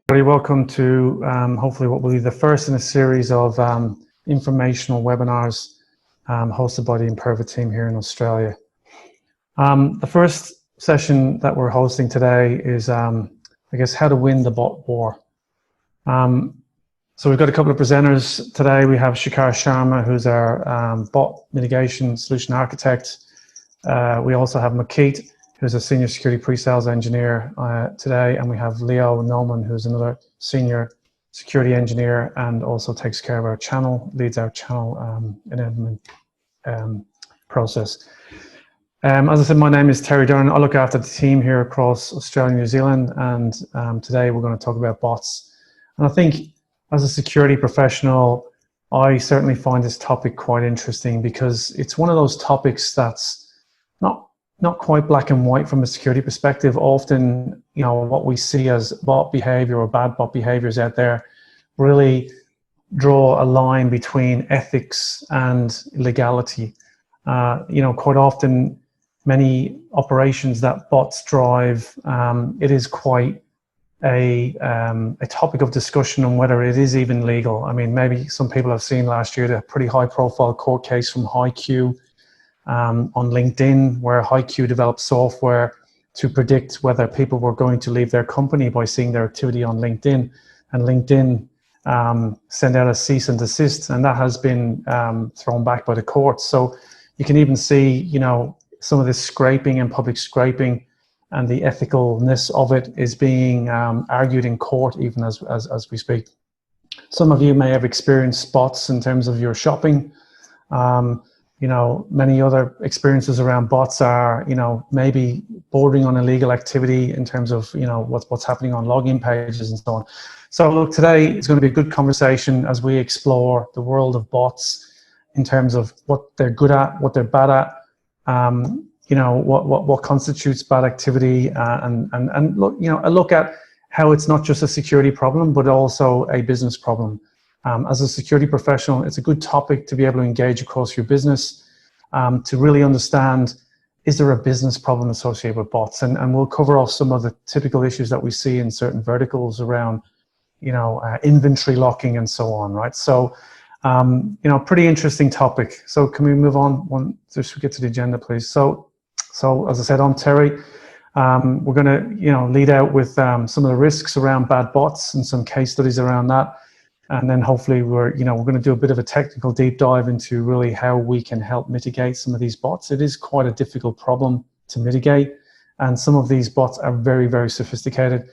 Very welcome to hopefully what will be the first in a series of informational webinars hosted by the Imperva team here in Australia. The first session that we're hosting today is, I guess, how to win the bot war. So we've got a couple of presenters today. We have Shikhar Sharma, who's our bot mitigation solution architect. We also have Makit, who's a senior security pre-sales engineer today, and we have Leo Noman, who's another senior security engineer and also takes care of our channel, leads our channel enablement process. As I said, my name is Terry Dern. I look after the team here across Australia and New Zealand, and today we're going to talk about bots. And I think as a security professional, I certainly find this topic quite interesting because it's one of those topics that's not quite black and white from a security perspective. Often, you know, what we see as bot behavior or bad bot behaviors out there really draw a line between ethics and legality. You know, quite often, many operations that bots drive, it is quite a topic of discussion on whether it is even legal. I mean, maybe some people have seen last year the pretty high-profile court case from HiQ on LinkedIn, where HiQ developed software to predict whether people were going to leave their company by seeing their activity on LinkedIn, and LinkedIn sent out a cease and desist, and that has been thrown back by the courts. So you can even see, you know, some of this scraping and public scraping and the ethicalness of it is being argued in court even as we speak. Some of you may have experienced bots in terms of your shopping. You know, many other experiences around bots are, you know, maybe bordering on illegal activity in terms of, you know, what's happening on login pages and so on. So look, today it's going to be a good conversation as we explore the world of bots in terms of what they're good at, what they're bad at, you know, what constitutes bad activity, and look, you know, a look at how it's not just a security problem, but also a business problem. As a security professional, it's a good topic to be able to engage across your business, to really understand, is there a business problem associated with bots? And we'll cover off some of the typical issues that we see in certain verticals around, you know, inventory locking and so on, right? So, you know, pretty interesting topic. So can we move on just to get to the agenda, please? So as I said, I'm Terry. We're going to, you know, lead out with some of the risks around bad bots and some case studies around that. And then hopefully we're going to do a bit of a technical deep dive into really how we can help mitigate some of these bots. It is quite a difficult problem to mitigate, and some of these bots are very, very sophisticated.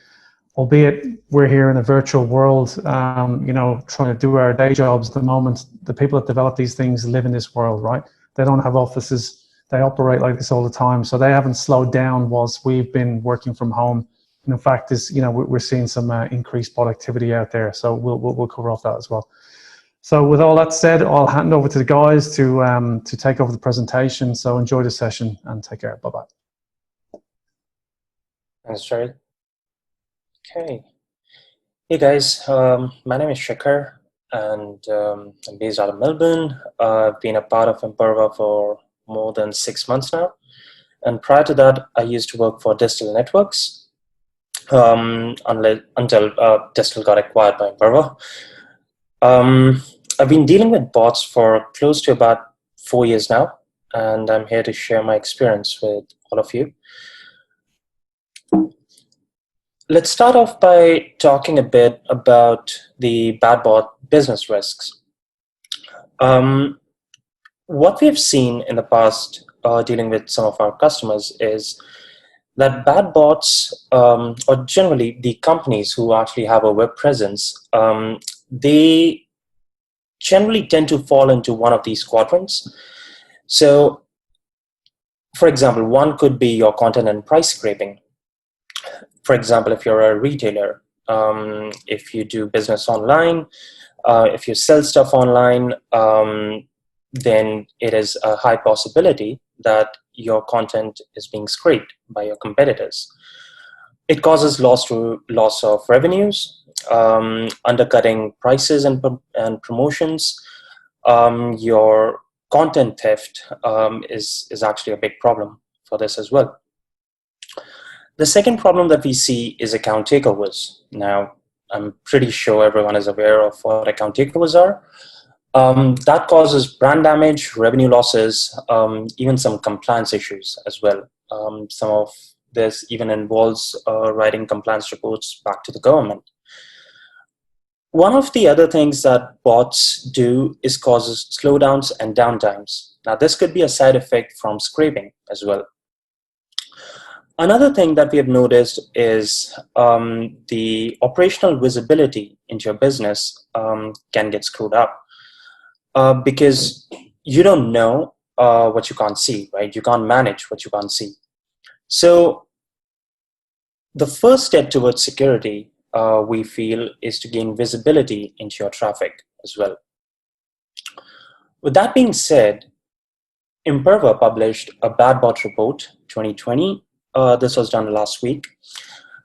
Albeit we're here in a virtual world, you know, trying to do our day jobs at the moment. The people that develop these things live in this world, right? They don't have offices. They operate like this all the time. So they haven't slowed down whilst we've been working from home. And in fact, you know, we're seeing some increased bot activity out there. So we'll cover off that as well. So with all that said, I'll hand over to the guys to take over the presentation. So enjoy the session and take care. Bye-bye. Thanks, Terry. Okay. Hey guys, my name is Shikhar, and I'm based out of Melbourne. I've been a part of Imperva for more than 6 months now. And prior to that, I used to work for Distal Networks until Distal got acquired by Imperva. I've been dealing with bots for close to about 4 years now, and I'm here to share my experience with all of you. Let's start off by talking a bit about the bad bot business risks. What we have seen in the past dealing with some of our customers is that bad bots, or generally the companies who actually have a web presence, they generally tend to fall into one of these quadrants. So, for example, one could be your content and price scraping. For example, if you're a retailer, if you do business online, if you sell stuff online, then it is a high possibility that your content is being scraped by your competitors. It causes loss of revenues, undercutting prices and promotions. Your content theft is actually a big problem for this as well. The second problem that we see is account takeovers. Now, I'm pretty sure everyone is aware of what account takeovers are. That causes brand damage, revenue losses, even some compliance issues as well. Some of this even involves writing compliance reports back to the government. One of the other things that bots do is causes slowdowns and downtimes. Now, this could be a side effect from scraping as well. Another thing that we have noticed is the operational visibility into your business can get screwed up because you don't know what you can't see, right? You can't manage what you can't see. So the first step towards security, we feel, is to gain visibility into your traffic as well. With that being said, Imperva published a bad bot report 2020. This was done last week.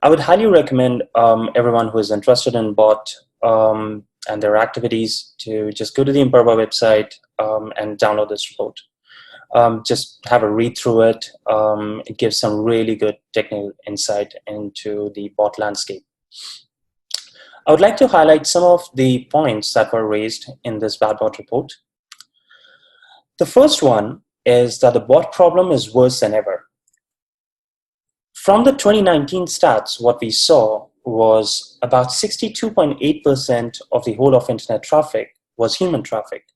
I would highly recommend everyone who is interested in bot and their activities to just go to the Imperva website and download this report. Just have a read through it. It gives some really good technical insight into the bot landscape. I would like to highlight some of the points that were raised in this bad bot report. The first one is that the bot problem is worse than ever. From the 2019 stats, what we saw was about 62.8% of the whole of internet traffic was human traffic,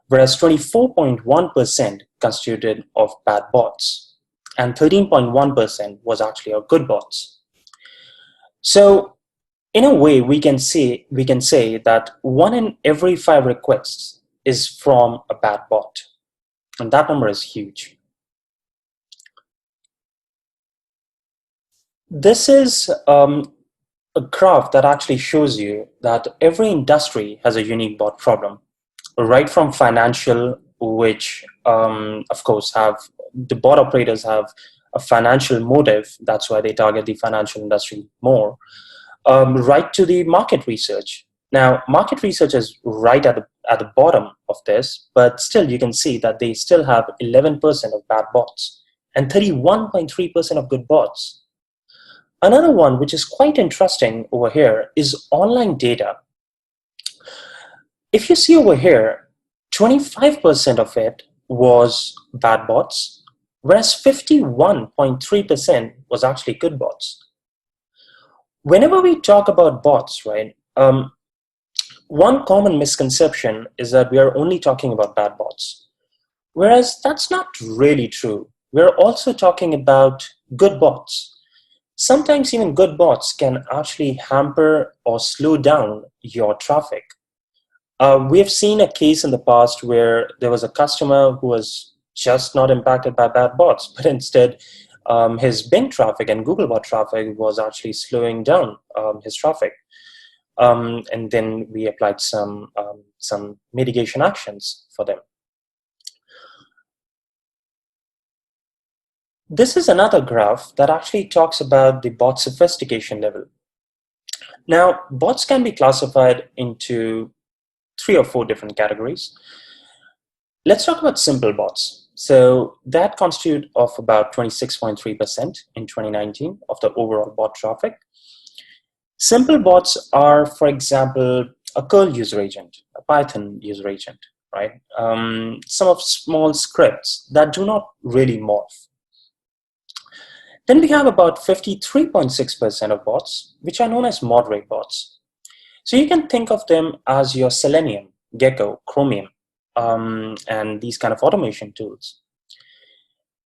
whereas 24.1% constituted of bad bots, and 13.1% was actually of good bots. So, in a way, we can say that 1 in every 5 requests is from a bad bot, and that number is huge. This is a graph that actually shows you that every industry has a unique bot problem, right from financial, which of course the bot operators have a financial motive. That's why they target the financial industry more, right to the market research. Now, market research is right at the bottom of this, but still you can see that they still have 11% of bad bots and 31.3% of good bots. Another one, which is quite interesting over here, is online data. If you see over here, 25% of it was bad bots, whereas 51.3% was actually good bots. Whenever we talk about bots, right, one common misconception is that we are only talking about bad bots, whereas that's not really true. We're also talking about good bots. Sometimes even good bots can actually hamper or slow down your traffic. We have seen a case in the past where there was a customer who was just not impacted by bad bots, but instead his Bing traffic and Googlebot traffic was actually slowing down his traffic. And then we applied some mitigation actions for them. This is another graph that actually talks about the bot sophistication level. Now, bots can be classified into 3 or 4 different categories. Let's talk about simple bots. So that constitute of about 26.3% in 2019 of the overall bot traffic. Simple bots are, for example, a curl user agent, a Python user agent, right? Some of small scripts that do not really morph. Then we have about 53.6% of bots, which are known as moderate bots. So you can think of them as your Selenium, Gecko, Chromium, and these kind of automation tools.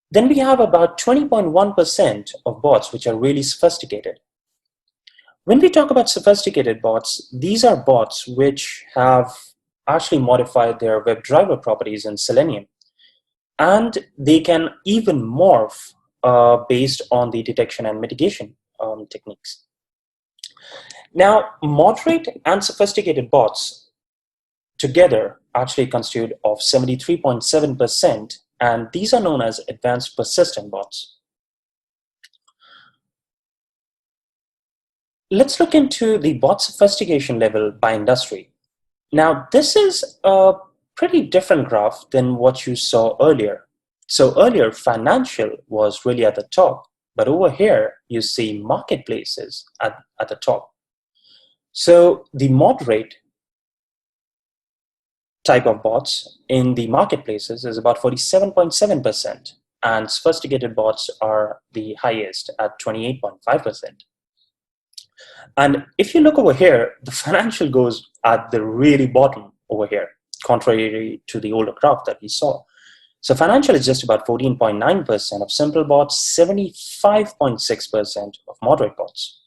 Then we have about 20.1% of bots, which are really sophisticated. When we talk about sophisticated bots, these are bots which have actually modified their WebDriver properties in Selenium. And they can even morph based on the detection and mitigation techniques. Now, moderate and sophisticated bots together actually constitute of 73.7%, and these are known as advanced persistent bots. Let's look into the bot sophistication level by industry. Now, this is a pretty different graph than what you saw earlier. So earlier, financial was really at the top, but over here, you see marketplaces at the top. So the moderate type of bots in the marketplaces is about 47.7%, and sophisticated bots are the highest at 28.5%. And if you look over here, the financial goes at the really bottom over here, contrary to the older graph that we saw. So financial is just about 14.9% of simple bots, 75.6% of moderate bots.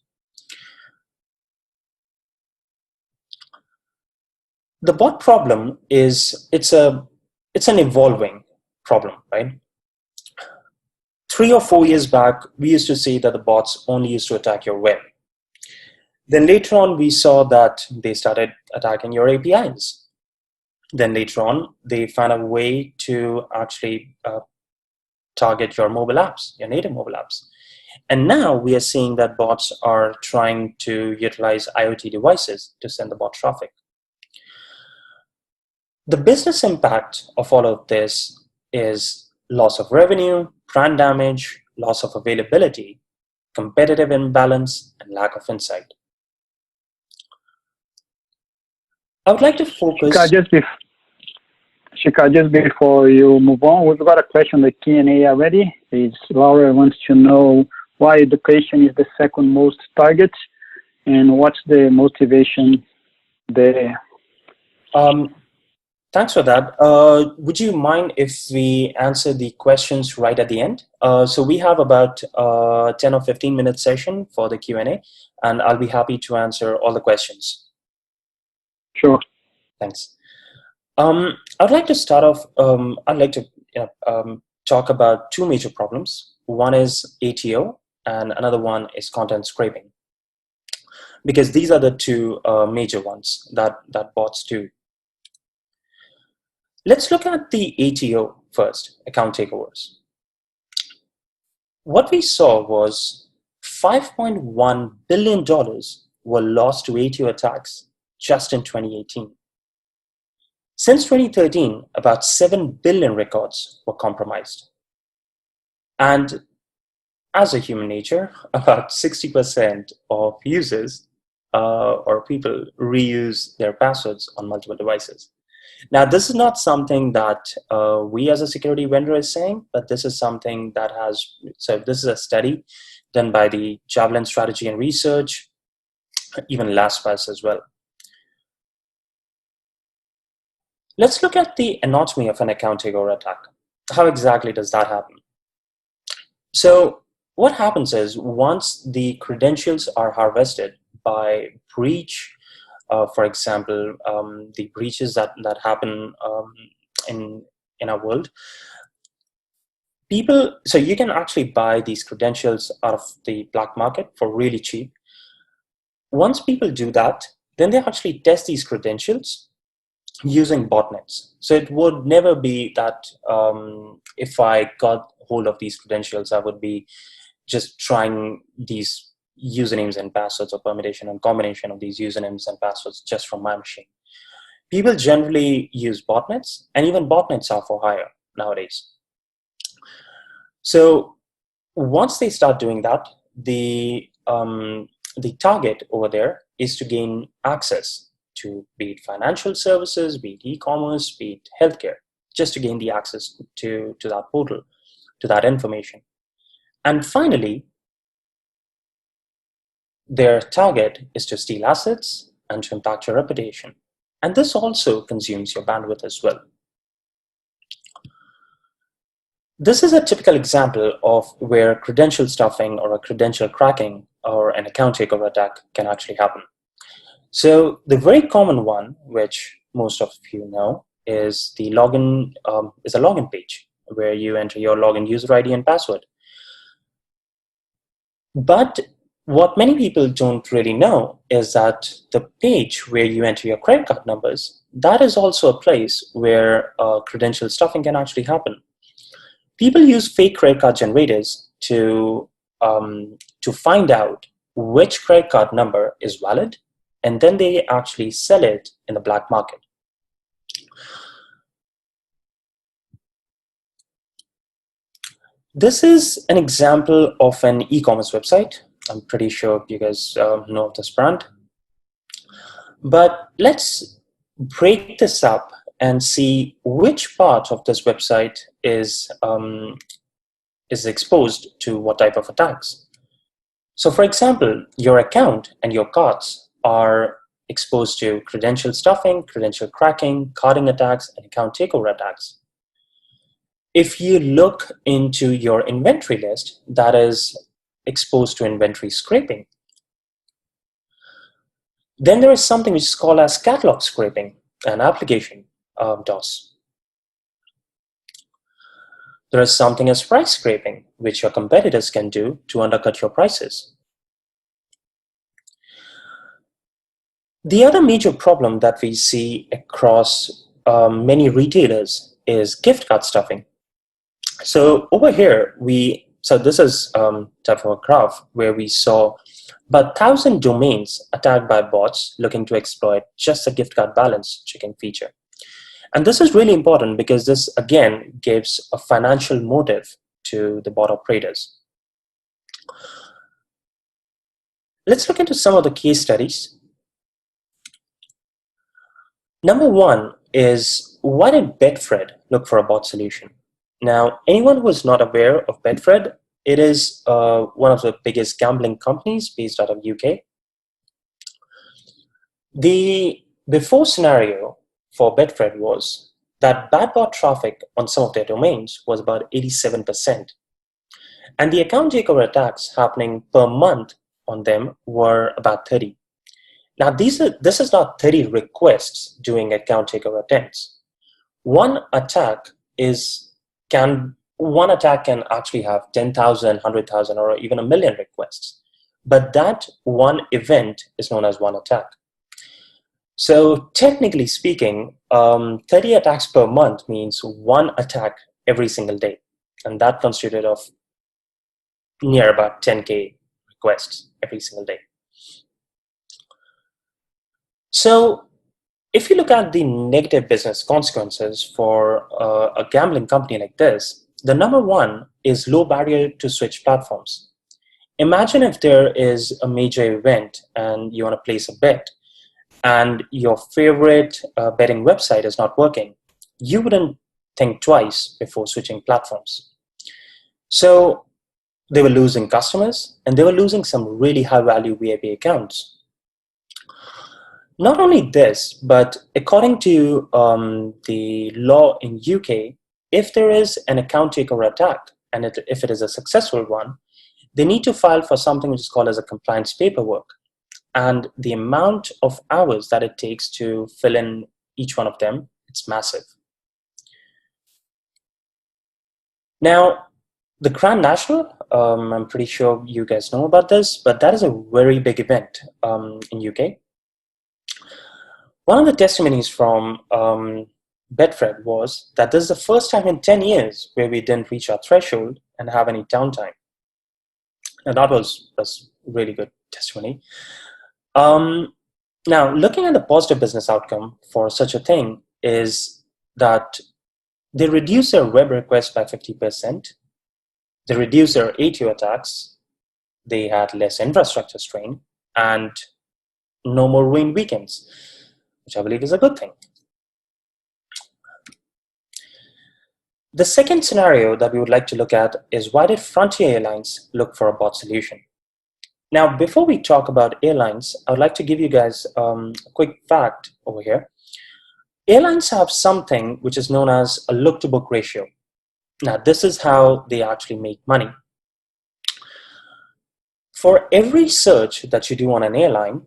The bot problem is it's an evolving problem, right? 3 or 4 years back, we used to say that the bots only used to attack your web. Then later on, we saw that they started attacking your APIs. Then later on, they found a way to actually target your mobile apps, your native mobile apps. And now we are seeing that bots are trying to utilize IoT devices to send the bot traffic. The business impact of all of this is loss of revenue, brand damage, loss of availability, competitive imbalance, and lack of insight. I would like to focus. Shikha, just before you move on, we've got a question in the Q&A already. Laura wants to know why education is the second most target and what's the motivation there. Thanks for that. Would you mind if we answer the questions right at the end? So we have about 10 or 15 minute session for the Q&A, and I'll be happy to answer all the questions. Sure. Thanks. I'd like to start off, I'd like to talk about two major problems. One is ATO and another one is content scraping, because these are the two major ones that bots do. Let's look at the ATO first, account takeovers. What we saw was $5.1 billion were lost to ATO attacks just in 2018. Since 2013, about 7 billion records were compromised. And as a human nature, about 60% of users or people reuse their passwords on multiple devices. Now, this is not something that we as a security vendor is saying, but this is something that this is a study done by the Javelin Strategy and Research, even LastPass as well. Let's look at the anatomy of an account takeover attack. How exactly does that happen? So what happens is once the credentials are harvested by breach, for example, the breaches that happen in our world, so you can actually buy these credentials out of the black market for really cheap. Once people do that, then they actually test these credentials using botnets. So it would never be that if I got hold of these credentials, I would be just trying these usernames and passwords or permutation and combination of these usernames and passwords just from my machine. People generally use botnets, and even botnets are for hire nowadays. So once they start doing that, the target over there is to gain access to be it financial services, be it e-commerce, be it healthcare, just to gain the access to that portal, to that information. And finally, their target is to steal assets and to impact your reputation. And this also consumes your bandwidth as well. This is a typical example of where credential stuffing or a credential cracking or an account takeover attack can actually happen. So the very common one, which most of you know, is the login, is a login page where you enter your login user ID and password. But what many people don't really know is that the page where you enter your credit card numbers, that is also a place where credential stuffing can actually happen. People use fake credit card generators to find out which credit card number is valid, and then they actually sell it in the black market. This is an example of an e-commerce website. I'm pretty sure you guys know of this brand. But let's break this up and see which part of this website is exposed to what type of attacks. So for example, your account and your cards are exposed to credential stuffing, credential cracking, carding attacks, and account takeover attacks. If you look into your inventory list, that is exposed to inventory scraping. Then there is something which is called as catalog scraping and application DOS. There is something as price scraping, which your competitors can do to undercut your prices. The other major problem that we see across many retailers is gift card stuffing. So over here, this is type of a graph where we saw about 1,000 domains attacked by bots looking to exploit just a gift card balance checking feature. And this is really important because this, again, gives a financial motive to the bot operators. Let's look into some of the case studies. Number one is, why did Betfred look for a bot solution? Now, anyone who is not aware of Betfred, it is one of the biggest gambling companies based out of UK. The before scenario for Betfred was that bad bot traffic on some of their domains was about 87%. And the account takeover attacks happening per month on them were about 30. Now, this is not 30 requests doing account takeover attempts. One attack can actually have 10,000, 100,000, or even 1 million requests. But that one event is known as one attack. So technically speaking, 30 attacks per month means one attack every single day. And that constituted of near about 10K requests every single day. So if you look at the negative business consequences for a gambling company like this, the number one is low barrier to switch platforms. Imagine if there is a major event and you want to place a bet and your favorite betting website is not working. You wouldn't think twice before switching platforms. So they were losing customers and they were losing some really high value VIP accounts. Not only this, but according to the law in UK, if there is an account takeover attack, and if it is a successful one, they need to file for something which is called as a compliance paperwork. And the amount of hours that it takes to fill in each one of them, it's massive. Now, the Grand National, I'm pretty sure you guys know about this, but that is a very big event in UK. One of the testimonies from Betfred was that this is the first time in 10 years where we didn't reach our threshold and have any downtime. And that was really good testimony. Now, looking at the positive business outcome for such a thing is that they reduce their web requests by 50%. They reduce their ATO attacks. They had less infrastructure strain and no more ruined weekends, which I believe is a good thing. The second scenario that we would like to look at is, why did Frontier Airlines look for a bot solution? Now, before we talk about airlines, I would like to give you guys a quick fact over here. Airlines have something which is known as a look-to-book ratio. Now, this is how they actually make money. For every search that you do on an airline,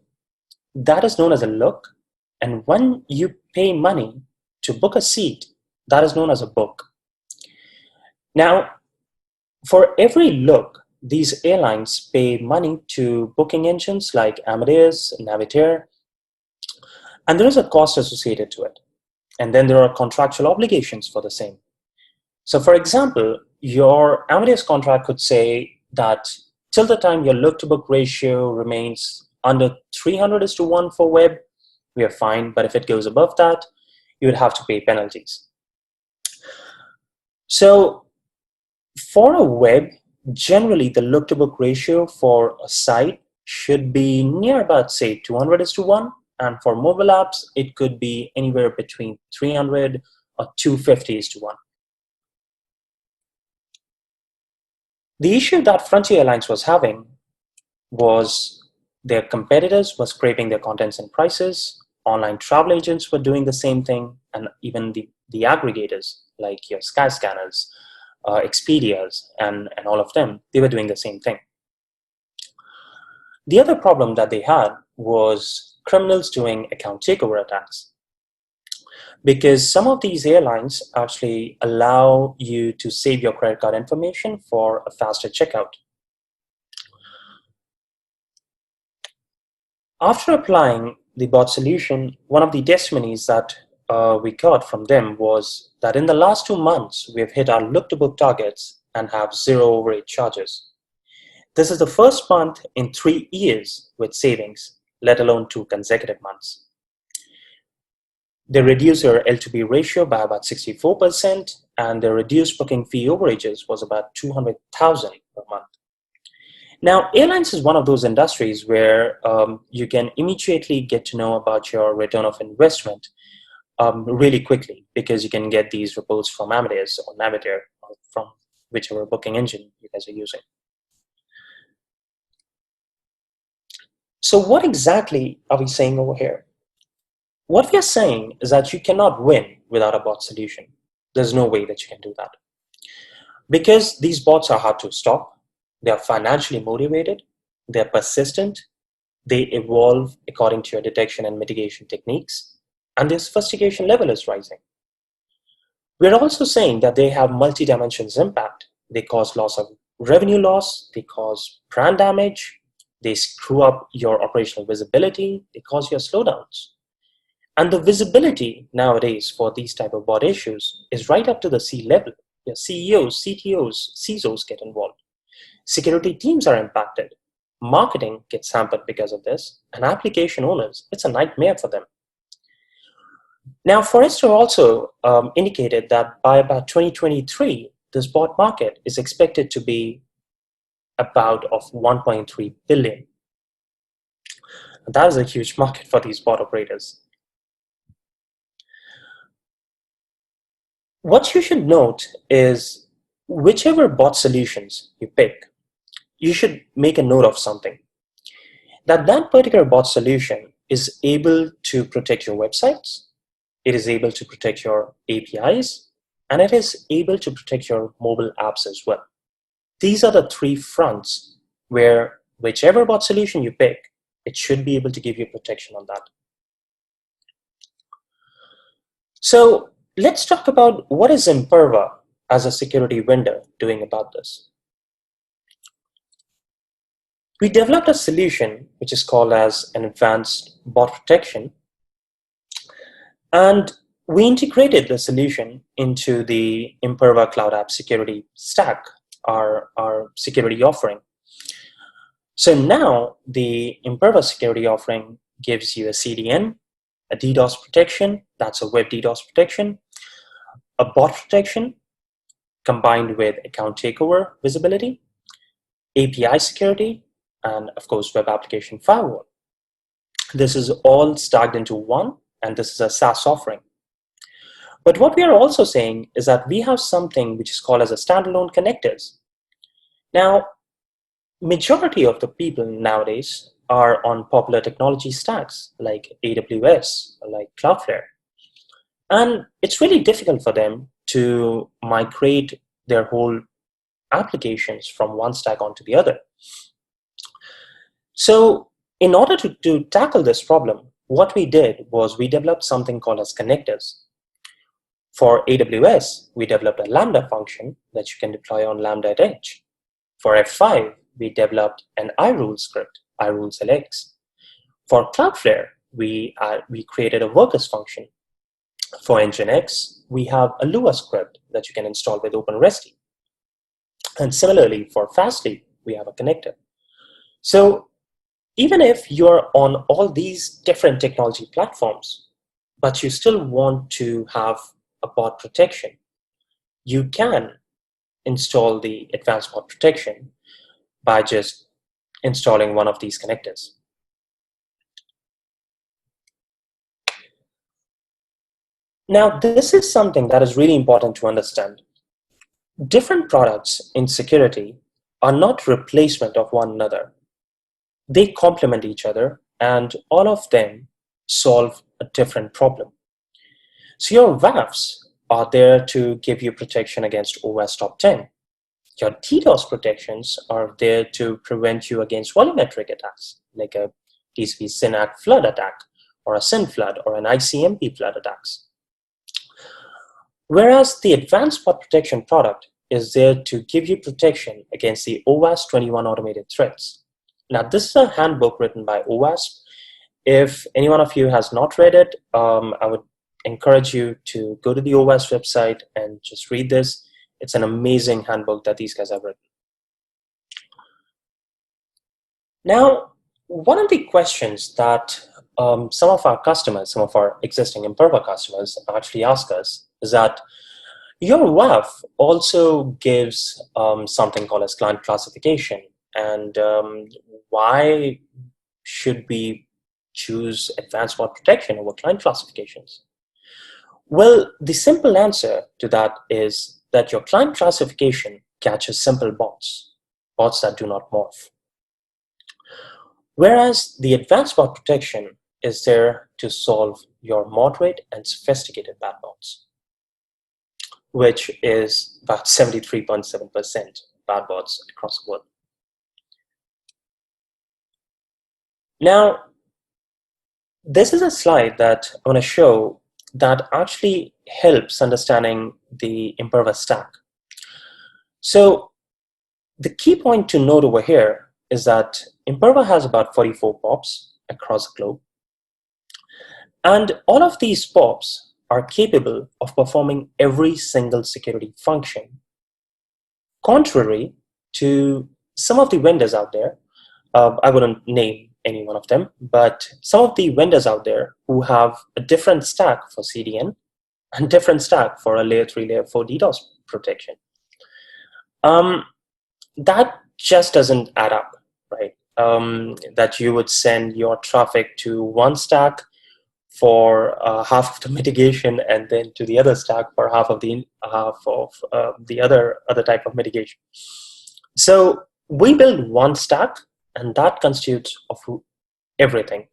that is known as a look. And when you pay money to book a seat, that is known as a book. Now, for every look, these airlines pay money to booking engines like Amadeus, Navitaire, and there is a cost associated to it. And then there are contractual obligations for the same. So for example, your Amadeus contract could say that till the time your look-to-book ratio remains under 300:1 for web, we are fine. But if it goes above that, you would have to pay penalties. So for a web, generally the look-to-book ratio for a site should be near about, say, 200:1. And for mobile apps, it could be anywhere between 300 or 250:1. The issue that Frontier Airlines was having was their competitors were scraping their contents and prices. Online travel agents were doing the same thing, and even the aggregators like your Skyscanners, Expedias, and all of them, they were doing the same thing. The other problem that they had was criminals doing account takeover attacks, because some of these airlines actually allow you to save your credit card information for a faster checkout. After applying the bot solution, one of the testimonies that we got from them was that in the last 2 months, we have hit our look-to-book targets and have 0 overage charges. This is the first month in 3 years with savings, let alone 2 consecutive months. They reduced their L2B ratio by about 64%, and their reduced booking fee overages was about 200,000 per month. Now, airlines is one of those industries where you can immediately get to know about your return of investment really quickly, because you can get these reports from Amadeus or Navitaire or from whichever booking engine you guys are using. So what exactly are we saying over here? What we are saying is that you cannot win without a bot solution. There's no way that you can do that. Because these bots are hard to stop, they are financially motivated, they're persistent, they evolve according to your detection and mitigation techniques, and their sophistication level is rising. We're also saying that they have multi-dimensions impact. They cause loss of revenue loss, they cause brand damage, they screw up your operational visibility, they cause your slowdowns. And the visibility nowadays for these type of bot issues is right up to the C-level. Your CEOs, CTOs, CISOs get involved. Security teams are impacted. Marketing gets hampered because of this, and application owners, it's a nightmare for them. Now, Forrester also indicated that by about 2023, this bot market is expected to be about of 1.3 billion. And that is a huge market for these bot operators. What you should note is whichever bot solutions you pick, you should make a note of something. That particular bot solution is able to protect your websites, it is able to protect your APIs, and it is able to protect your mobile apps as well. These are the 3 fronts where whichever bot solution you pick, it should be able to give you protection on that. So let's talk about what is Imperva as a security vendor doing about this. We developed a solution which is called as an advanced bot protection, and we integrated the solution into the Imperva Cloud App Security Stack, our security offering. So now the Imperva security offering gives you a CDN, a DDoS protection, that's a web DDoS protection, a bot protection combined with account takeover visibility, API security, and of course web application firewall. This is all stacked into one, and this is a SaaS offering. But what we are also saying is that we have something which is called as a standalone connectors. Now, majority of the people nowadays are on popular technology stacks like AWS, like Cloudflare. And it's really difficult for them to migrate their whole applications from one stack onto the other. So in order to tackle this problem, what we did was we developed something called as connectors. For AWS, we developed a Lambda function that you can deploy on Lambda at Edge. For F5, we developed an iRule script, iRules LX. For Cloudflare, we created a workers function. For Nginx, we have a Lua script that you can install with OpenResty. And similarly, for Fastly, we have a connector. So even if you're on all these different technology platforms, but you still want to have a bot protection, you can install the advanced bot protection by just installing one of these connectors. Now, this is something that is really important to understand. Different products in security are not replacement of one another. They complement each other, and all of them solve a different problem. So your WAFs are there to give you protection against OS top 10. Your DDoS protections are there to prevent you against volumetric attacks, like a TCP SYNAC flood attack, or a SYN flood, or an ICMP flood attacks. Whereas the advanced bot protection product is there to give you protection against the OWASP 21 automated threats. Now, this is a handbook written by OWASP. If any one of you has not read it, I would encourage you to go to the OWASP website and just read this. It's an amazing handbook that these guys have written. Now, one of the questions that some of our customers, some of our existing Imperva customers actually ask us is that your WAF also gives something called as client classification. And why should we choose advanced bot protection over client classifications? Well, the simple answer to that is that your client classification catches simple bots, bots that do not morph. Whereas the advanced bot protection is there to solve your moderate and sophisticated bad bots, which is about 73.7% bad bots across the world. Now, this is a slide that I want to show that actually helps understanding the Imperva stack. So the key point to note over here is that Imperva has about 44 POPs across the globe. And all of these POPs are capable of performing every single security function. Contrary to some of the vendors out there, I wouldn't name any one of them, but some of the vendors out there who have a different stack for CDN and different stack for a layer 3, layer 4 DDoS protection. That just doesn't add up, right? That you would send your traffic to one stack for half of the mitigation, and then to the other stack for half of the other type of mitigation. So we build one stack, and that constitutes of everything.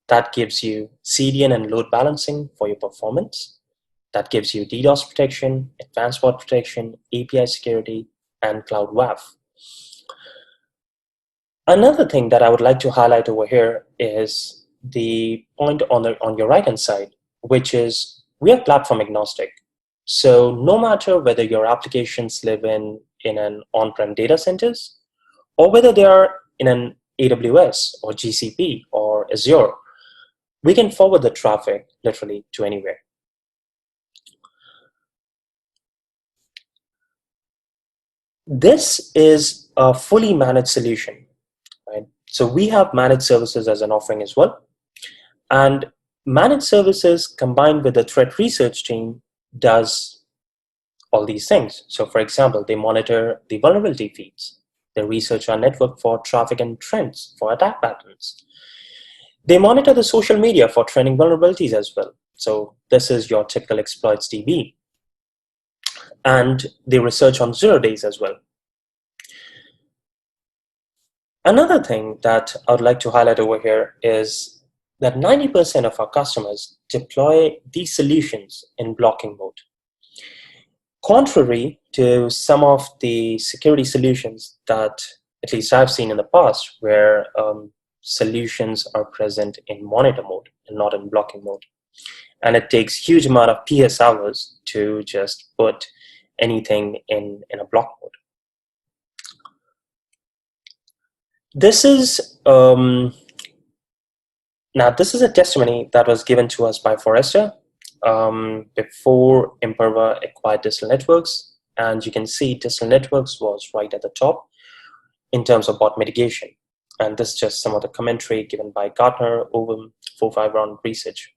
That gives you CDN and load balancing for your performance. That gives you DDoS protection, advanced bot protection, API security, and cloud WAF. Another thing that I would like to highlight over here is the point on your right-hand side, which is we are platform agnostic. So no matter whether your applications live in an on-prem data centers, or whether they are in an AWS or GCP or Azure, we can forward the traffic literally to anywhere. This is a fully managed solution, right? So we have managed services as an offering as well. And managed services combined with the threat research team does all these things. So for example, they monitor the vulnerability feeds. They research our network for traffic and trends, for attack patterns. They monitor the social media for trending vulnerabilities as well. So this is your typical exploits DB. And they research on 0 days as well. Another thing that I would like to highlight over here is that 90% of our customers deploy these solutions in blocking mode. Contrary to some of the security solutions that at least I've seen in the past, where solutions are present in monitor mode and not in blocking mode. And it takes huge amount of PS hours to just put anything in a block mode. This is now this is a testimony that was given to us by Forrester before Imperva acquired Digital Networks, and you can see Digital Networks was right at the top in terms of bot mitigation. And this is just some of the commentary given by Gartner over 4-5 round research.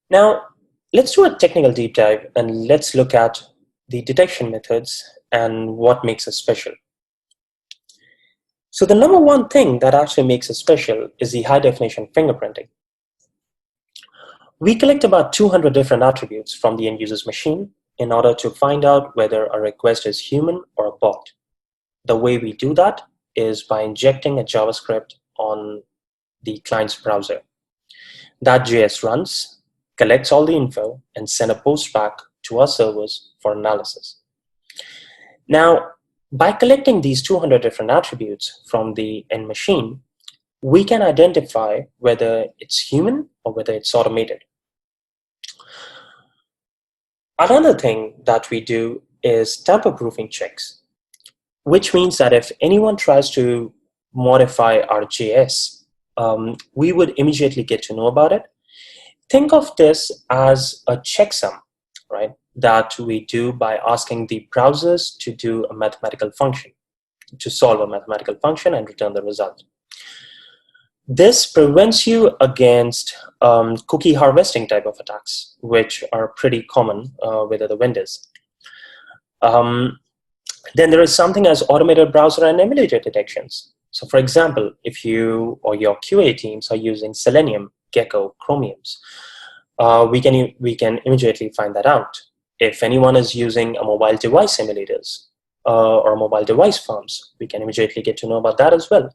Now, let's do a technical deep dive and let's look at the detection methods and what makes us special. So the number one thing that actually makes us special is the high definition fingerprinting. We collect about 200 different attributes from the end user's machine in order to find out whether a request is human or a bot. The way we do that is by injecting a JavaScript on the client's browser. That JS runs, collects all the info, and sends a post back to our servers for analysis. Now, by collecting these 200 different attributes from the end machine, we can identify whether it's human or whether it's automated. Another thing that we do is tamper-proofing checks, which means that if anyone tries to modify our JS, we would immediately get to know about it. Think of this as a checksum, right, that we do by asking the browsers to do a mathematical function, to solve a mathematical function and return the result. This prevents you against cookie harvesting type of attacks, which are pretty common with other vendors. Then there is something as automated browser and emulator detections. So for example, if you or your QA teams are using Selenium, Gecko, Chromiums, we can immediately find that out. If anyone is using a mobile device emulators or mobile device farms, we can immediately get to know about that as well.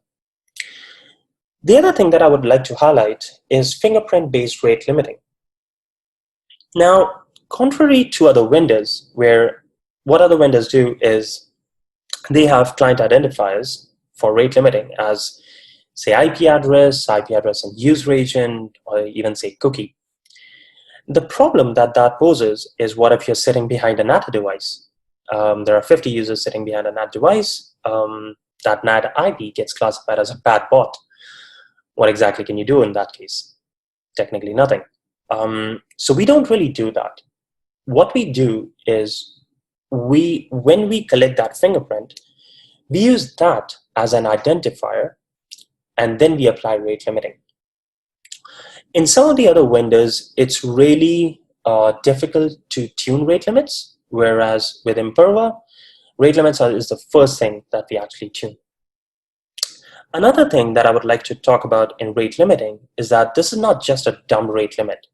The other thing that I would like to highlight is fingerprint-based rate limiting. Now, contrary to other vendors, where what other vendors do is they have client identifiers for rate limiting as, say, IP address and user agent, or even say cookie. The problem that poses is, what if you're sitting behind a NAT device? There are 50 users sitting behind a NAT device. That NAT ID gets classified as a bad bot. What exactly can you do in that case? Technically nothing. So we don't really do that. What we do is, when we collect that fingerprint, we use that as an identifier, and then we apply rate limiting. In some of the other vendors, it's really difficult to tune rate limits, whereas with Imperva, rate limits is the first thing that we actually tune. Another thing that I would like to talk about in rate limiting is that this is not just a dumb rate limit.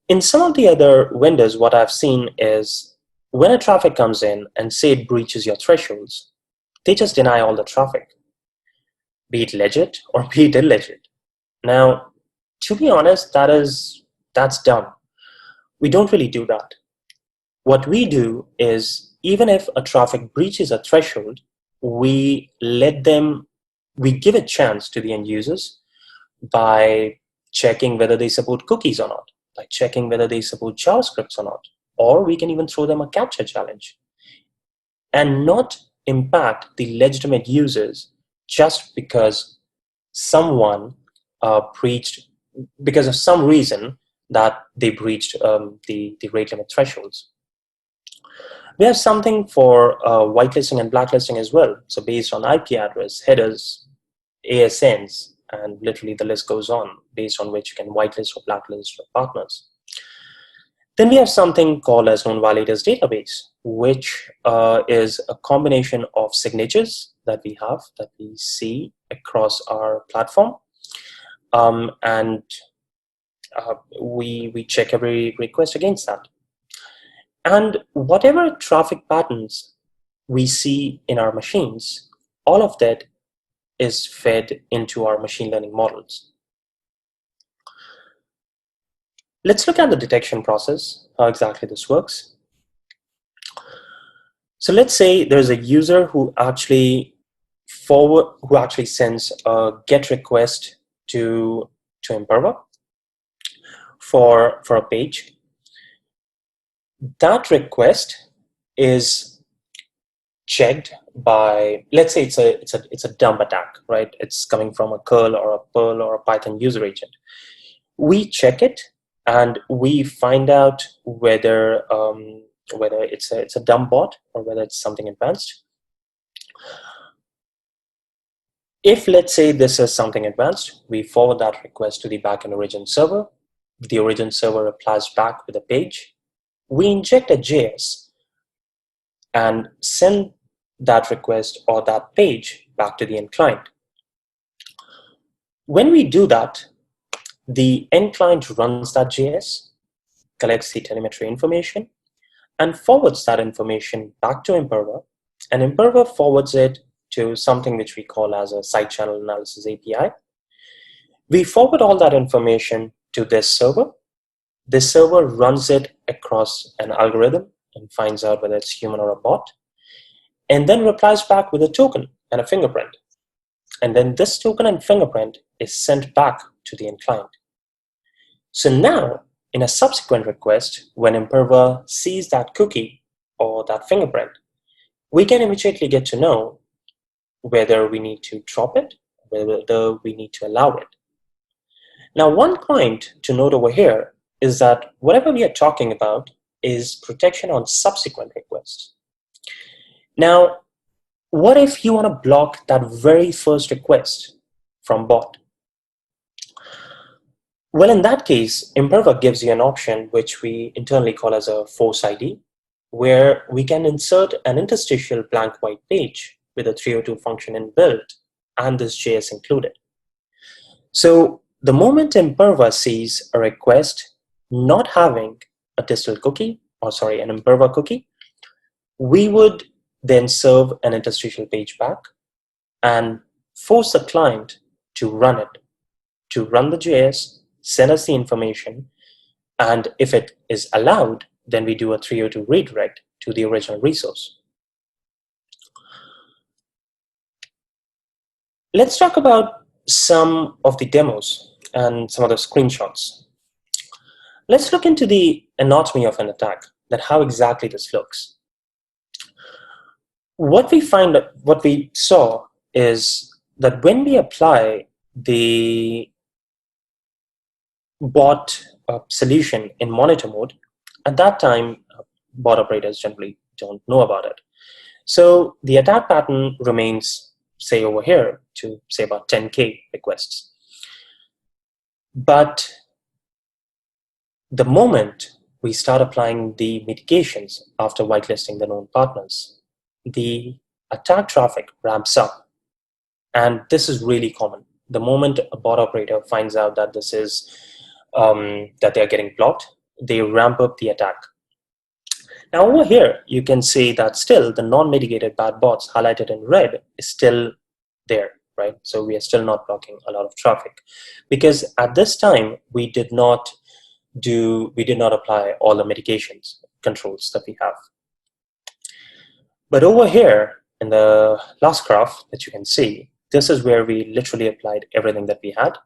In some of the other vendors, what I've seen is when a traffic comes in and say it breaches your thresholds, they just deny all the traffic, be it legit or be it illegit. Now, to be honest, that's dumb. We don't really do that. What we do is, even if a traffic breaches a threshold, we give a chance to the end users by checking whether they support cookies or not, by checking whether they support JavaScripts or not, or we can even throw them a captcha challenge, and not impact the legitimate users just because someone breached, because of some reason that they breached the rate limit thresholds. We have something for whitelisting and blacklisting as well. So based on IP address, headers, ASNs, and literally the list goes on, based on which you can whitelist or blacklist your partners. Then we have something called as known validators database, which is a combination of signatures that we see across our platform. And we check every request against that. And whatever traffic patterns we see in our machines, all of that is fed into our machine learning models. Let's look at the detection process, how exactly this works. So let's say there's a user who actually sends a GET request to Imperva for a page. That request is checked by, let's say it's a dump attack, right? It's coming from a curl or a Perl or a Python user agent. We check it and we find out whether it's a dump bot or whether it's something advanced. If, let's say, this is something advanced, we forward that request to the backend origin server. The origin server replies back with a page. We inject a JS and send that request or that page back to the end client. When we do that, the end client runs that JS, collects the telemetry information, and forwards that information back to Imperva, and Imperva forwards it to something which we call as a side channel analysis API. We forward all that information to this server. This server runs it across an algorithm and finds out whether it's human or a bot, and then replies back with a token and a fingerprint. And then this token and fingerprint is sent back to the end client. So now, in a subsequent request, when Imperva sees that cookie or that fingerprint, we can immediately get to know whether we need to drop it, whether we need to allow it. Now, one point to note over here is that whatever we are talking about is protection on subsequent requests. Now, what if you want to block that very first request from bot? Well, in that case, Imperva gives you an option which we internally call as a force ID, where we can insert an interstitial blank white page with a 302 function inbuilt and this JS included. So the moment Imperva sees a request not having a distal cookie, or sorry, an Imperva cookie, we would then serve an interstitial page back and force the client to run it, to run the JS, send us the information, and if it is allowed, then we do a 302 redirect to the original resource. Let's talk about some of the demos and some of the screenshots. Let's look into the anatomy of an attack, that how exactly this looks. What we saw is that when we apply the bot solution in monitor mode, at that time, bot operators generally don't know about it. So the attack pattern remains, say over here, to say about 10K requests. But the moment we start applying the mitigations after whitelisting the known partners, the attack traffic ramps up. And this is really common. The moment a bot operator finds out that this is that they're getting blocked, they ramp up the attack. Now over here, you can see that still the non-mitigated bad bots highlighted in red is still there, right? So we are still not blocking a lot of traffic because at this time we did not apply all the mitigations controls that we have. But over here in the last graph that you can see, this is where we literally applied everything that we had.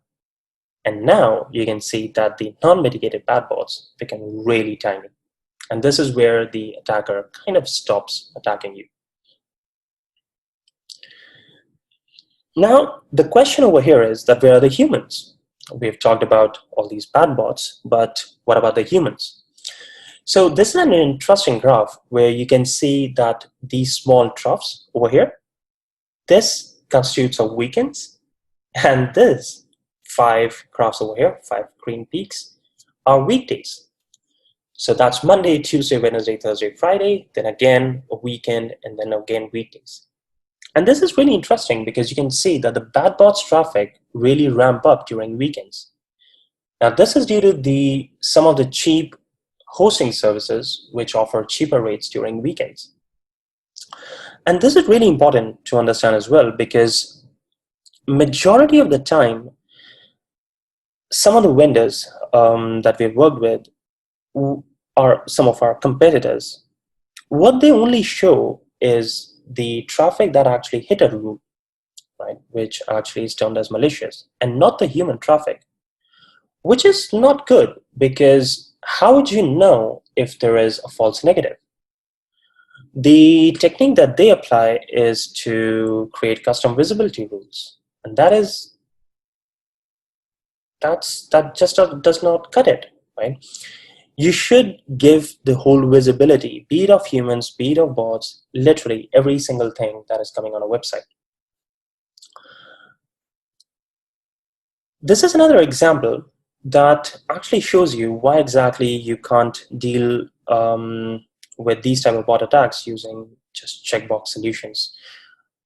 And now you can see that the non-mitigated bad bots become really tiny. And this is where the attacker kind of stops attacking you. Now, the question over here is that where are the humans? We've talked about all these bad bots, but what about the humans? So this is an interesting graph where you can see that these small troughs over here, this constitutes of weekends, and this 5 graphs over here, 5 green peaks, are weekdays. So that's Monday, Tuesday, Wednesday, Thursday, Friday, then again a weekend, and then again weekdays. And this is really interesting because you can see that the bad bots traffic really ramp up during weekends. Now this is due to some of the cheap hosting services which offer cheaper rates during weekends. And this is really important to understand as well because majority of the time, some of the vendors that we've worked with are some of our competitors. What they only show is the traffic that actually hit a route, right, which actually is termed as malicious, and not the human traffic, which is not good because how would you know if there is a false negative? The technique that they apply is to create custom visibility rules, and that just does not cut it, right? You should give the whole visibility, be it of humans, be it of bots, literally every single thing that is coming on a website. This is another example that actually shows you why exactly you can't deal with these type of bot attacks using just checkbox solutions.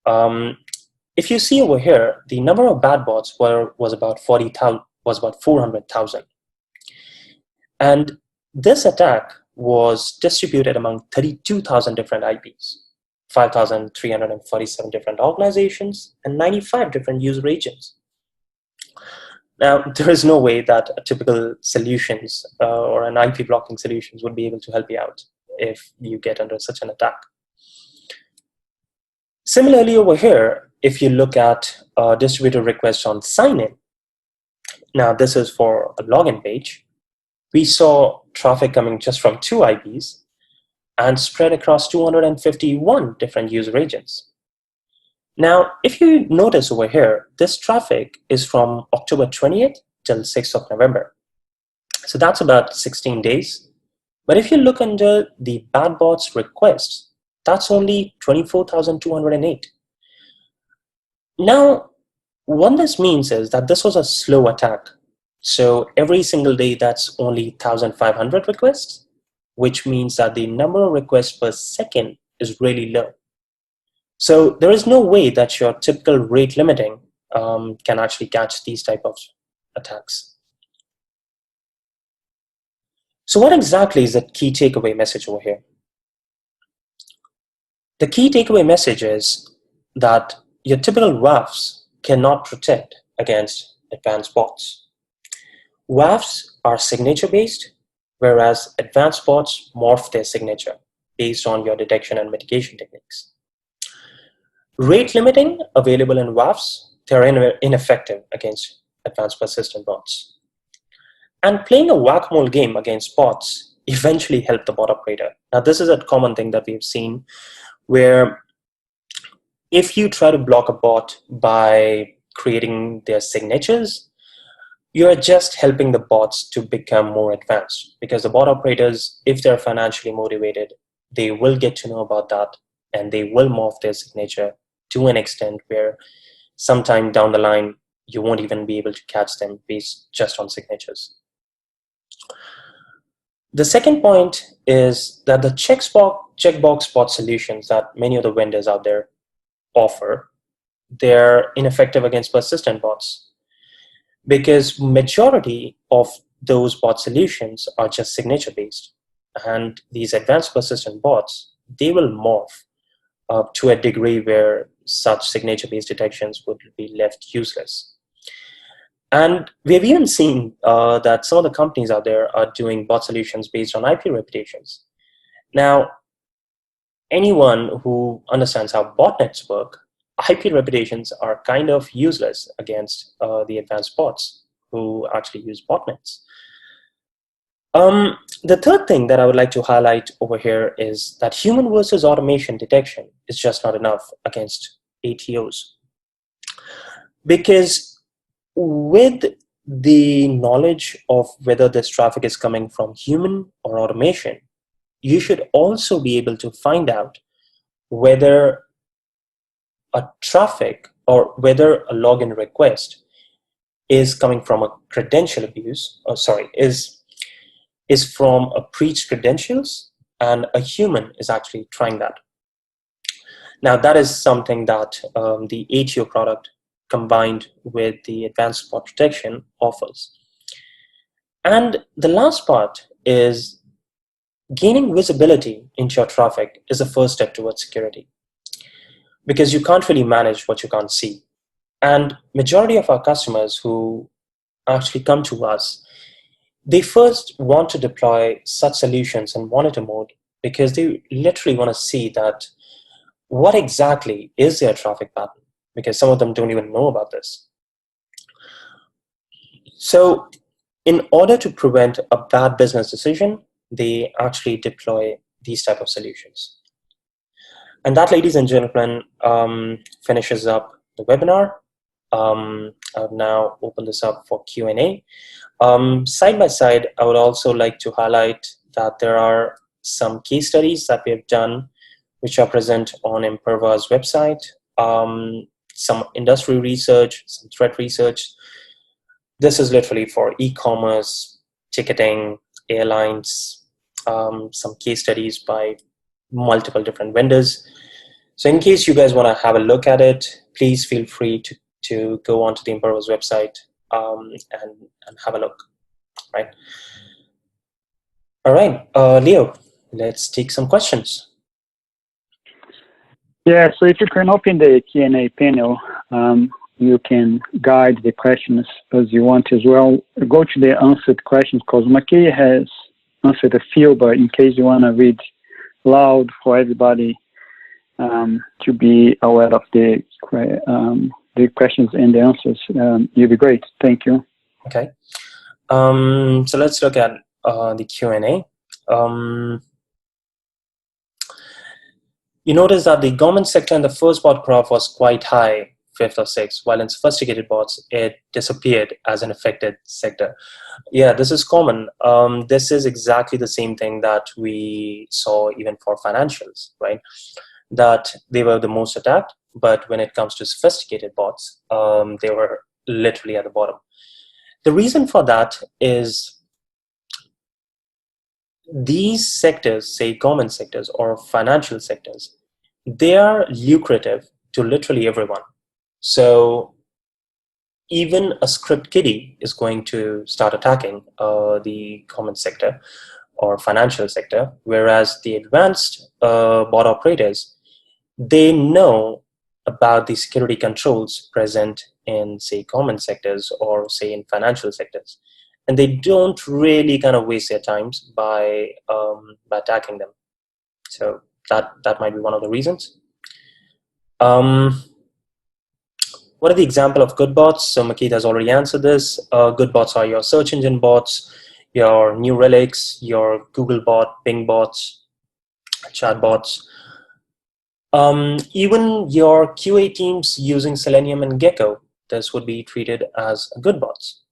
If you see over here, the number of bad bots was about was about 400,000. And this attack was distributed among 32,000 different IPs, 5,347 different organizations, and 95 different user agents. Now, there is no way that a typical solutions or an IP blocking solutions would be able to help you out if you get under such an attack. Similarly, over here, if you look at distributed requests on sign-in, now this is for a login page, we saw traffic coming just from 2 IPs and spread across 251 different user agents. Now, if you notice over here, this traffic is from October 20th till 6th of November. So that's about 16 days. But if you look under the bad bots requests, that's only 24,208. Now, what this means is that this was a slow attack. So every single day, that's only 1,500 requests, which means that the number of requests per second is really low. So there is no way that your typical rate limiting can actually catch these type of attacks. So what exactly is the key takeaway message over here? The key takeaway message is that your typical WAFs cannot protect against advanced bots. WAFs are signature-based, whereas advanced bots morph their signature based on your detection and mitigation techniques. Rate limiting available in WAFs, they're ineffective against advanced persistent bots. And playing a whack-a-mole game against bots eventually help the bot operator. Now, this is a common thing that we've seen where if you try to block a bot by creating their signatures, you're just helping the bots to become more advanced, because the bot operators, if they're financially motivated, they will get to know about that and they will morph their signature to an extent where sometime down the line, you won't even be able to catch them based just on signatures. The second point is that the checkbox bot solutions that many of the vendors out there offer, they're ineffective against persistent bots, because majority of those bot solutions are just signature based, and these advanced persistent bots, they will morph to a degree where such signature based detections would be left useless. And we've even seen that some of the companies out there are doing bot solutions based on IP reputations. Now, anyone who understands how botnets work, IP reputations are kind of useless against the advanced bots who actually use botnets. The third thing that I would like to highlight over here is that human versus automation detection is just not enough against ATOs. Because with the knowledge of whether this traffic is coming from human or automation, you should also be able to find out whether a traffic or whether a login request is coming from a credential abuse, is from a breached credentials, and a human is actually trying that. Now, that is something that the ATO product combined with the advanced bot protection offers. And the last part is gaining visibility into your traffic is the first step towards security, because you can't really manage what you can't see. And majority of our customers who actually come to us, they first want to deploy such solutions in monitor mode because they literally want to see that what exactly is their traffic pattern, because some of them don't even know about this. So in order to prevent a bad business decision, they actually deploy these type of solutions. And that, ladies and gentlemen, finishes up the webinar. I've now opened this up for Q&A. Side by side, I would also like to highlight that there are some case studies that we have done, which are present on Imperva's website, some industry research, some threat research. This is literally for e-commerce, ticketing, airlines, some case studies by multiple different vendors. So in case you guys want to have a look at it, please feel free to go onto the Imperva's website and have a look, right? All right, Leo, let's take some questions. Yeah, so if you can open the Q&A panel, you can guide the questions as you want as well. Go to the answered questions because Maki has answered a few, but in case you want to read loud for everybody to be aware of the questions and the answers, you'll be great. Thank you. Okay, so let's look at the Q&A. You notice that the government sector in the first bot graph was quite high, 5th or 6th, while in sophisticated bots, it disappeared as an affected sector. Yeah, this is common. This is exactly the same thing that we saw even for financials, right? That they were the most attacked, but when it comes to sophisticated bots, they were literally at the bottom. The reason for that is these sectors, say government sectors or financial sectors, they are lucrative to literally everyone. So even a script kiddie is going to start attacking the government sector or financial sector, whereas the advanced bot operators, they know about the security controls present in, say, government sectors or, say, in financial sectors. And they don't really kind of waste their times by attacking them. So that might be one of the reasons. What are the example of good bots? So Makita has already answered this. Good bots are your search engine bots, your New Relics, your Google bot, Bing bots, chat bots. Even your QA teams using Selenium and Gecko, this would be treated as good bots.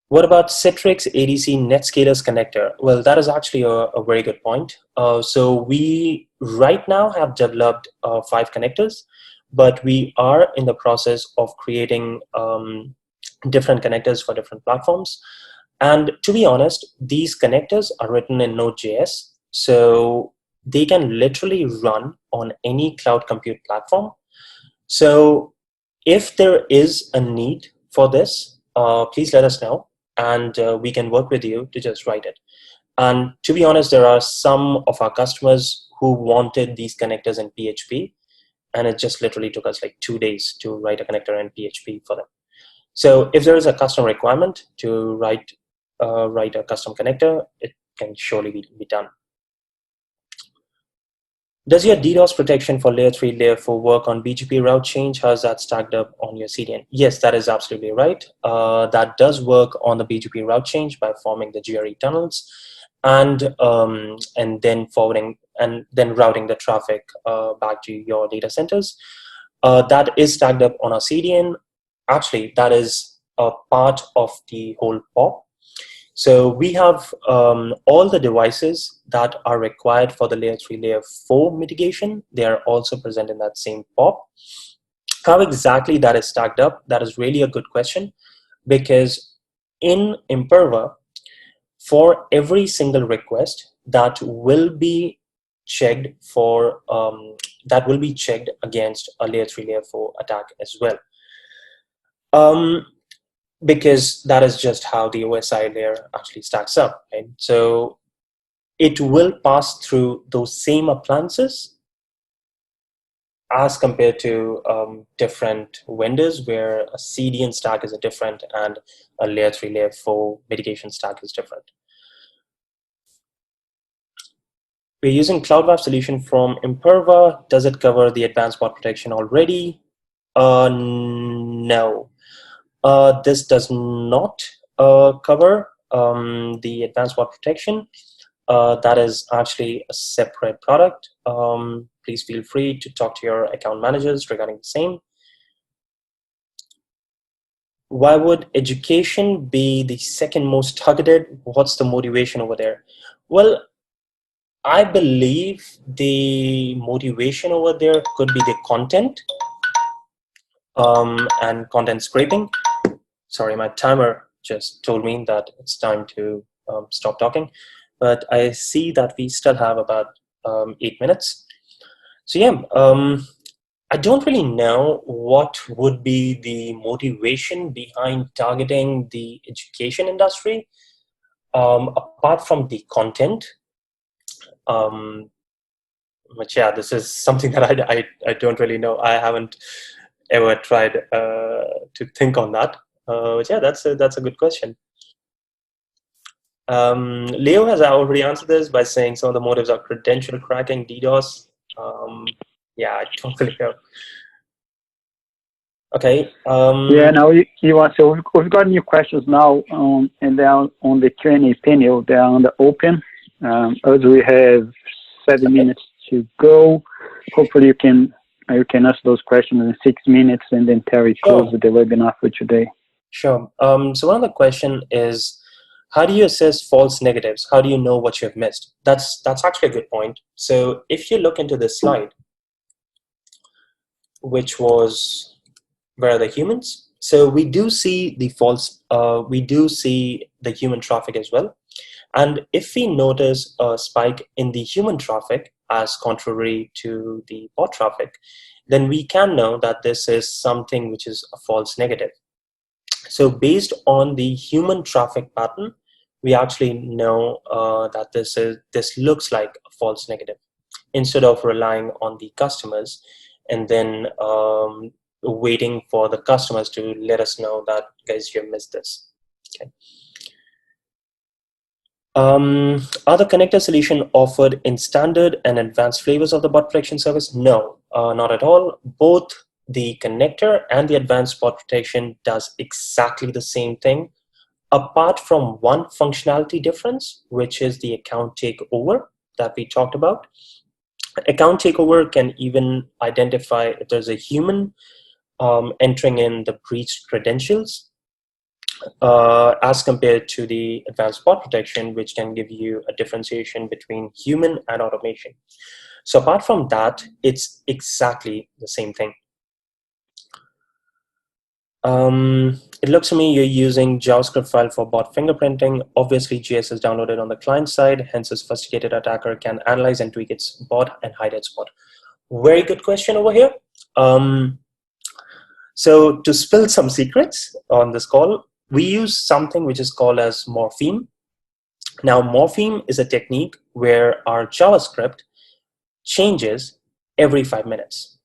What about Citrix ADC NetScalers connector? Well, that is actually a very good point. So we right now have developed 5 connectors, but we are in the process of creating different connectors for different platforms. And to be honest, these connectors are written in Node.js, so they can literally run on any cloud compute platform. So if there is a need for this, please let us know, and we can work with you to just write it. And to be honest, there are some of our customers who wanted these connectors in PHP, and it just literally took us like 2 days to write a connector in PHP for them. So if there is a custom requirement to write a custom connector, it can surely be done. Does your DDoS protection for layer 3, layer 4 work on BGP route change? How is that stacked up on your CDN? Yes, that is absolutely right. That does work on the BGP route change by forming the GRE tunnels and then forwarding and then routing the traffic back to your data centers. That is stacked up on our CDN. Actually, that is a part of the whole POP. So we have all the devices that are required for the layer 3, layer 4 mitigation. They are also present in that same POP. How exactly that is stacked up? That is really a good question, because in Imperva, for every single request that will be checked for that will be checked against a layer 3, layer 4 attack as well. Because that is just how the OSI layer actually stacks up, right? So it will pass through those same appliances as compared to different vendors where a CDN stack is different and a layer 3, layer 4 mitigation stack is different. We're using CloudWrap solution from Imperva. Does it cover the advanced bot protection already? No. This does not cover the advanced bot protection. That is actually a separate product. Please feel free to talk to your account managers regarding the same. Why would education be the second most targeted? What's the motivation over there? Well, I believe the motivation over there could be the content and content scraping. Sorry, my timer just told me that it's time to stop talking, but I see that we still have about 8 minutes. So yeah, I don't really know what would be the motivation behind targeting the education industry, apart from the content. But yeah, this is something that I don't really know. I haven't ever tried to think on that. But yeah, that's a good question. Leo has already answered this by saying some of the motives are credential cracking, DDoS. Yeah, I don't really know. Okay. Yeah, now you want, so we've got new questions now, and they're on the Q&A panel. They're on the open. As we have 7 minutes to go, hopefully you can answer those questions in 6 minutes, and then Terry close the webinar for today. Sure. So one of the question is, how do you assess false negatives? How do you know what you have missed? That's actually a good point. So if you look into this slide, which was where are the humans? So we do see the false, we do see the human traffic as well. And if we notice a spike in the human traffic as contrary to the bot traffic, then we can know that this is something which is a false negative. So based on the human traffic pattern, we actually know that this looks like a false negative, instead of relying on the customers and then waiting for the customers to let us know that, guys, you missed this. Okay. Are the connector solution offered in standard and advanced flavors of the bot protection service? No, not at all. Both the connector and the advanced bot protection does exactly the same thing, apart from one functionality difference, which is the account takeover that we talked about. Account takeover can even identify if there's a human entering in the breached credentials, as compared to the advanced bot protection, which can give you a differentiation between human and automation. So apart from that, it's exactly the same thing. It looks to me you're using JavaScript file for bot fingerprinting. Obviously, JS is downloaded on the client side, hence a sophisticated attacker can analyze and tweak its bot and hide its bot. Very good question over here. So to spill some secrets on this call, we use something which is called as morpheme. Now, morpheme is a technique where our JavaScript changes every 5 minutes.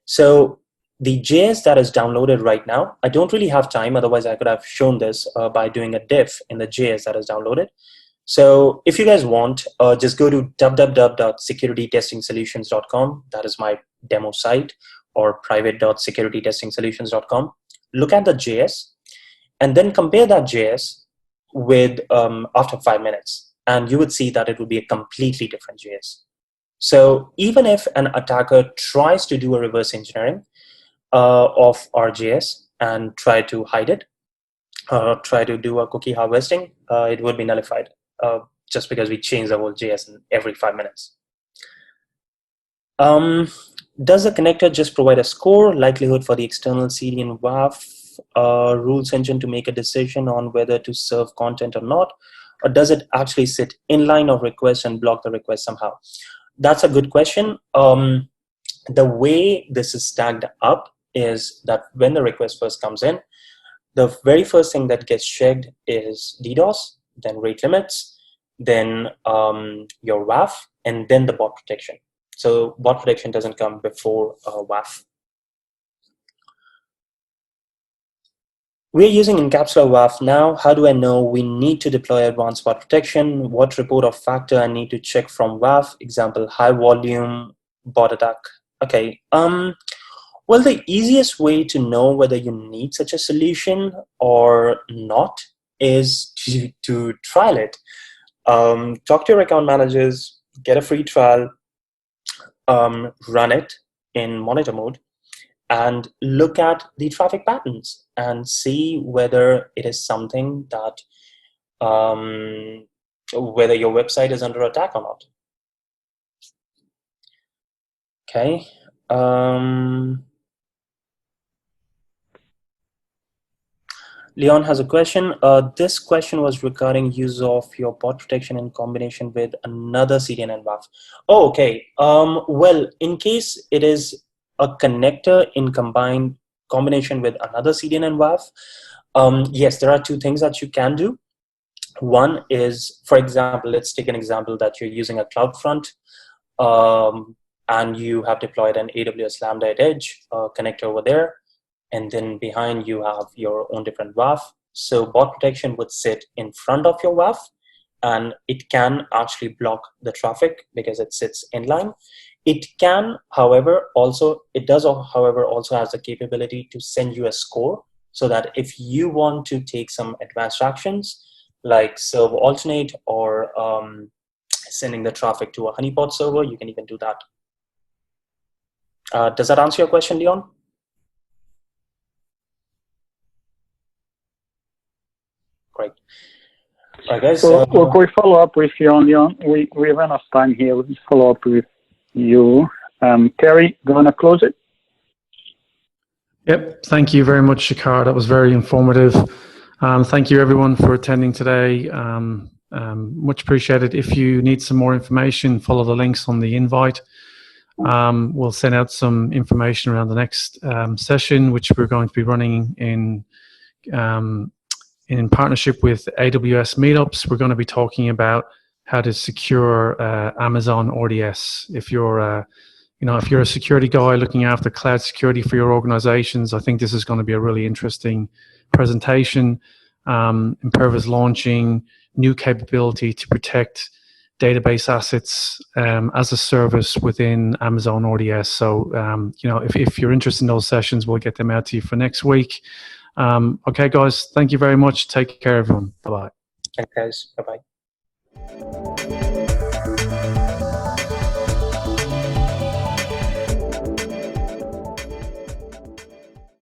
So the JS that is downloaded right now, I don't really have time, otherwise I could have shown this by doing a diff in the JS that is downloaded. So if you guys want, just go to www.securitytestingsolutions.com. That is my demo site, or private.securitytestingsolutions.com. Look at the JS and then compare that JS with after 5 minutes, and you would see that it would be a completely different JS. So even if an attacker tries to do a reverse engineering of our JS and try to hide it, try to do a cookie harvesting, it would be nullified just because we change the whole JS in every 5 minutes. Does the connector just provide a score, likelihood for the external CD and WAF rules engine to make a decision on whether to serve content or not? Or does it actually sit in line of request and block the request somehow? That's a good question. The way this is stacked up is that when the request first comes in, the very first thing that gets checked is DDoS, then rate limits, then your WAF, and then the bot protection. So bot protection doesn't come before WAF. We're using Encapsula WAF now. How do I know we need to deploy advanced bot protection? What report or factor I need to check from WAF? Example, high volume bot attack. Okay. Well, the easiest way to know whether you need such a solution or not is to trial it. Talk to your account managers, get a free trial, run it in monitor mode, and look at the traffic patterns and see whether it is something that, whether your website is under attack or not. Okay. Leon has a question. This question was regarding use of your bot protection in combination with another CDN and WAF. Oh, okay. Well, in case it is a connector in combination with another CDN and WAF, yes, there are two things that you can do. One is, for example, let's take an example that you're using a CloudFront and you have deployed an AWS Lambda at Edge connector over there. And then behind you have your own different WAF. So bot protection would sit in front of your WAF, and it can actually block the traffic because it sits inline. It can, however, also has the capability to send you a score, so that if you want to take some advanced actions like server alternate or sending the traffic to a honeypot server, you can even do that. Does that answer your question, Leon? Great. All right, guys. So we follow up with you on Leon. We ran out of time here. We'll follow up with you. Terry, going to close it? Yep. Thank you very much, Shikar. That was very informative. Thank you, everyone, for attending today. Much appreciated. If you need some more information, follow the links on the invite. We'll send out some information around the next session, which we're going to be running in partnership with AWS Meetups. We're going to be talking about how to secure Amazon RDS. If you're a security guy looking after cloud security for your organizations, I think this is going to be a really interesting presentation. Imperva is launching new capability to protect database assets as a service within Amazon RDS. So, if you're interested in those sessions, we'll get them out to you for next week. Okay, guys, thank you very much. Take care, everyone. Bye-bye. Thanks, guys. Bye-bye.